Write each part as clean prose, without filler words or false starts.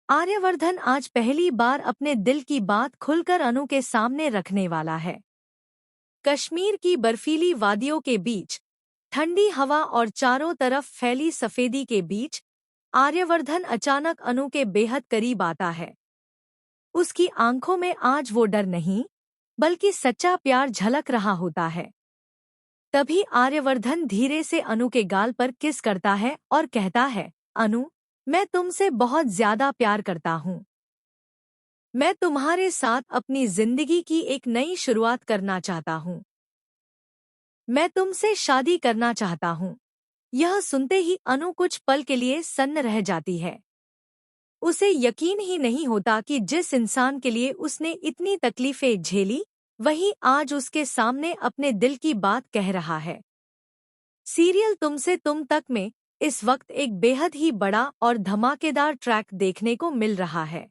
आर्यवर्धन आज पहली बार अपने दिल की बात खुलकर अनु के सामने रखने वाला है। कश्मीर की बर्फीली वादियों के बीच, ठंडी हवा और चारों तरफ फैली सफेदी के बीच, आर्यवर्धन अचानक अनु के बेहद करीब आता है। उसकी आंखों में आज वो डर नहीं, बल्कि सच्चा प्यार झलक रहा होता है। तभी आर्यवर्धन धीरे से अनु के गाल पर किस करता है और कहता है, अनु, मैं तुमसे बहुत ज्यादा प्यार करता हूँ। मैं तुम्हारे साथ अपनी जिंदगी की एक नई शुरुआत करना चाहता हूँ। मैं तुमसे शादी करना चाहता हूँ। यह सुनते ही अनु कुछ पल के लिए सन्न रह जाती है। उसे यकीन ही नहीं होता कि जिस इंसान के लिए उसने इतनी तकलीफें झेली, वही आज उसके सामने अपने दिल की बात कह रहा है। सीरियल तुमसे तुम तक में इस वक्त एक बेहद ही बड़ा और धमाकेदार ट्रैक देखने को मिल रहा है।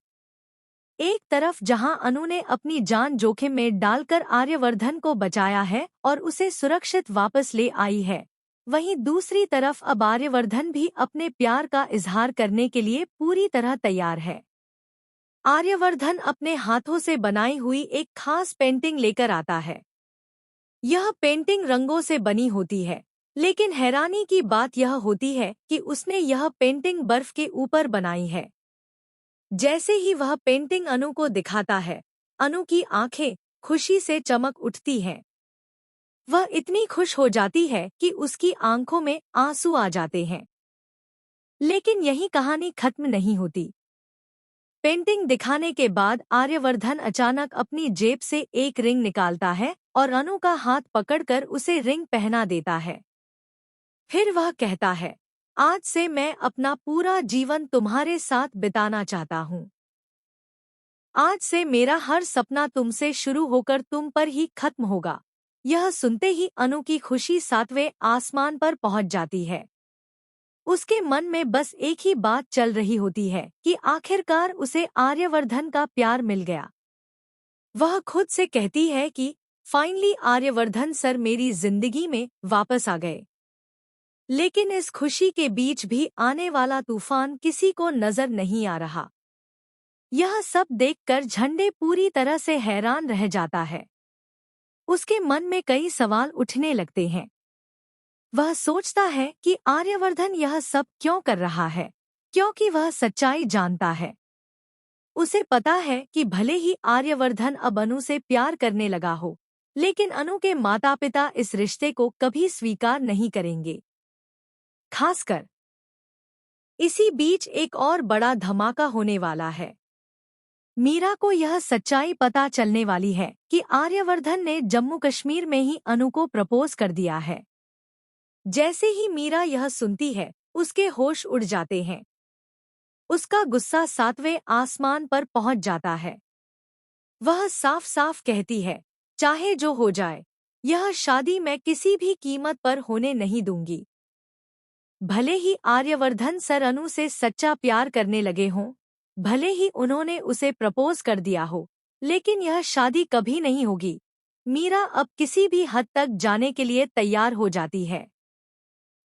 एक तरफ जहां अनु ने अपनी जान जोखिम में डालकर आर्यवर्धन को बचाया है और उसे सुरक्षित वापस ले आई है, वहीं दूसरी तरफ अब आर्यवर्धन भी अपने प्यार का इजहार करने के लिए पूरी तरह तैयार है। आर्यवर्धन अपने हाथों से बनाई हुई एक खास पेंटिंग लेकर आता है। यह पेंटिंग रंगों से बनी होती है, लेकिन हैरानी की बात यह होती है कि उसने यह पेंटिंग बर्फ के ऊपर बनाई है। जैसे ही वह पेंटिंग अनु को दिखाता है, अनु की आंखें खुशी से चमक उठती हैं। वह इतनी खुश हो जाती है कि उसकी आंखों में आंसू आ जाते हैं। लेकिन यही कहानी खत्म नहीं होती। पेंटिंग दिखाने के बाद आर्यवर्धन अचानक अपनी जेब से एक रिंग निकालता है और अनु का हाथ पकड़कर उसे रिंग पहना देता है। फिर वह कहता है, आज से मैं अपना पूरा जीवन तुम्हारे साथ बिताना चाहता हूँ। आज से मेरा हर सपना तुमसे शुरू होकर तुम पर ही खत्म होगा। यह सुनते ही अनु की खुशी सातवें आसमान पर पहुंच जाती है। उसके मन में बस एक ही बात चल रही होती है कि आखिरकार उसे आर्यवर्धन का प्यार मिल गया। वह खुद से कहती है कि फाइनली आर्यवर्धन सर मेरी जिंदगी में वापस आ गए। लेकिन इस खुशी के बीच भी आने वाला तूफान किसी को नजर नहीं आ रहा। यह सब देखकर झंडे पूरी तरह से हैरान रह जाता है। उसके मन में कई सवाल उठने लगते हैं। वह सोचता है कि आर्यवर्धन यह सब क्यों कर रहा है, क्योंकि वह सच्चाई जानता है। उसे पता है कि भले ही आर्यवर्धन अब अनु से प्यार करने लगा हो, लेकिन अनु के माता पिता इस रिश्ते को कभी स्वीकार नहीं करेंगे। खासकर इसी बीच एक और बड़ा धमाका होने वाला है। मीरा को यह सच्चाई पता चलने वाली है कि आर्यवर्धन ने जम्मू कश्मीर में ही अनु को प्रपोज कर दिया है। जैसे ही मीरा यह सुनती है, उसके होश उड़ जाते हैं। उसका गुस्सा सातवें आसमान पर पहुंच जाता है। वह साफ साफ कहती है, चाहे जो हो जाए, यह शादी मैं किसी भी कीमत पर होने नहीं दूंगी। भले ही आर्यवर्धन सर अनु से सच्चा प्यार करने लगे हों, भले ही उन्होंने उसे प्रपोज कर दिया हो, लेकिन यह शादी कभी नहीं होगी। मीरा अब किसी भी हद तक जाने के लिए तैयार हो जाती है।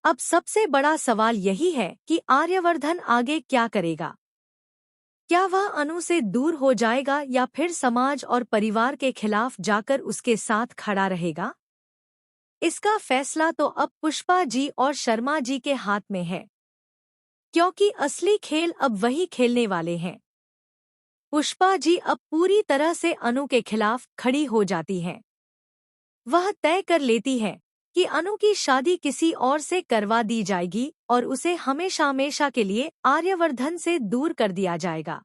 अब सबसे बड़ा सवाल यही है कि आर्यवर्धन आगे क्या करेगा। क्या वह अनु से दूर हो जाएगा या फिर समाज और परिवार के खिलाफ जाकर उसके साथ खड़ा रहेगा? इसका फैसला तो अब पुष्पा जी और शर्मा जी के हाथ में है, क्योंकि असली खेल अब वही खेलने वाले हैं। पुष्पा जी अब पूरी तरह से अनु के खिलाफ खड़ी हो जाती हैं। वह तय कर लेती है कि अनु की शादी किसी और से करवा दी जाएगी और उसे हमेशा हमेशा के लिए आर्यवर्धन से दूर कर दिया जाएगा।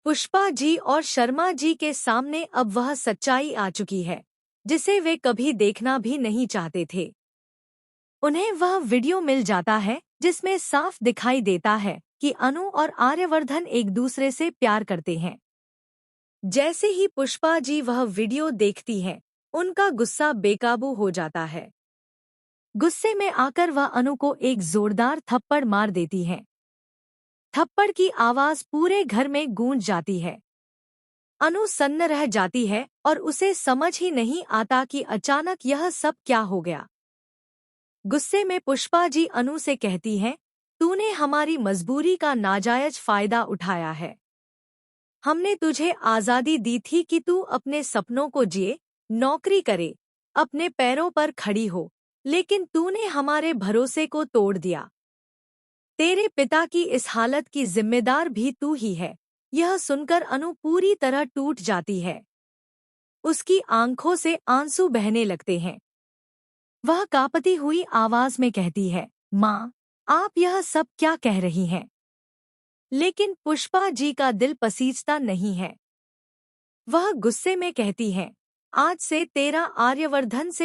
पुष्पा जी और शर्मा जी के सामने अब वह सच्चाई आ चुकी है, जिसे वे कभी देखना भी नहीं चाहते थे। उन्हें वह वीडियो मिल जाता है जिसमें साफ दिखाई देता है कि अनु और आर्यवर्धन एक दूसरे से प्यार करते हैं। जैसे ही पुष्पा जी वह वीडियो देखती हैं, उनका गुस्सा बेकाबू हो जाता है। गुस्से में आकर वह अनु को एक जोरदार थप्पड़ मार देती हैं। थप्पड़ की आवाज पूरे घर में गूंज जाती है। अनु सन्न रह जाती है और उसे समझ ही नहीं आता कि अचानक यह सब क्या हो गया। गुस्से में पुष्पा जी अनु से कहती हैं, तूने हमारी मजबूरी का नाजायज फायदा उठाया है। हमने तुझे आज़ादी दी थी कि तू अपने सपनों को जिए, नौकरी करे, अपने पैरों पर खड़ी हो, लेकिन तूने हमारे भरोसे को तोड़ दिया। तेरे पिता की इस हालत की जिम्मेदार भी तू ही है। यह सुनकर अनु पूरी तरह टूट जाती है। उसकी आंखों से आंसू बहने लगते हैं। वह कांपती हुई आवाज में कहती है, माँ, आप यह सब क्या कह रही हैं? लेकिन पुष्पा जी का दिल पसीजता नहीं है। वह गुस्से में कहती है, आज से तेरा आर्यवर्धन से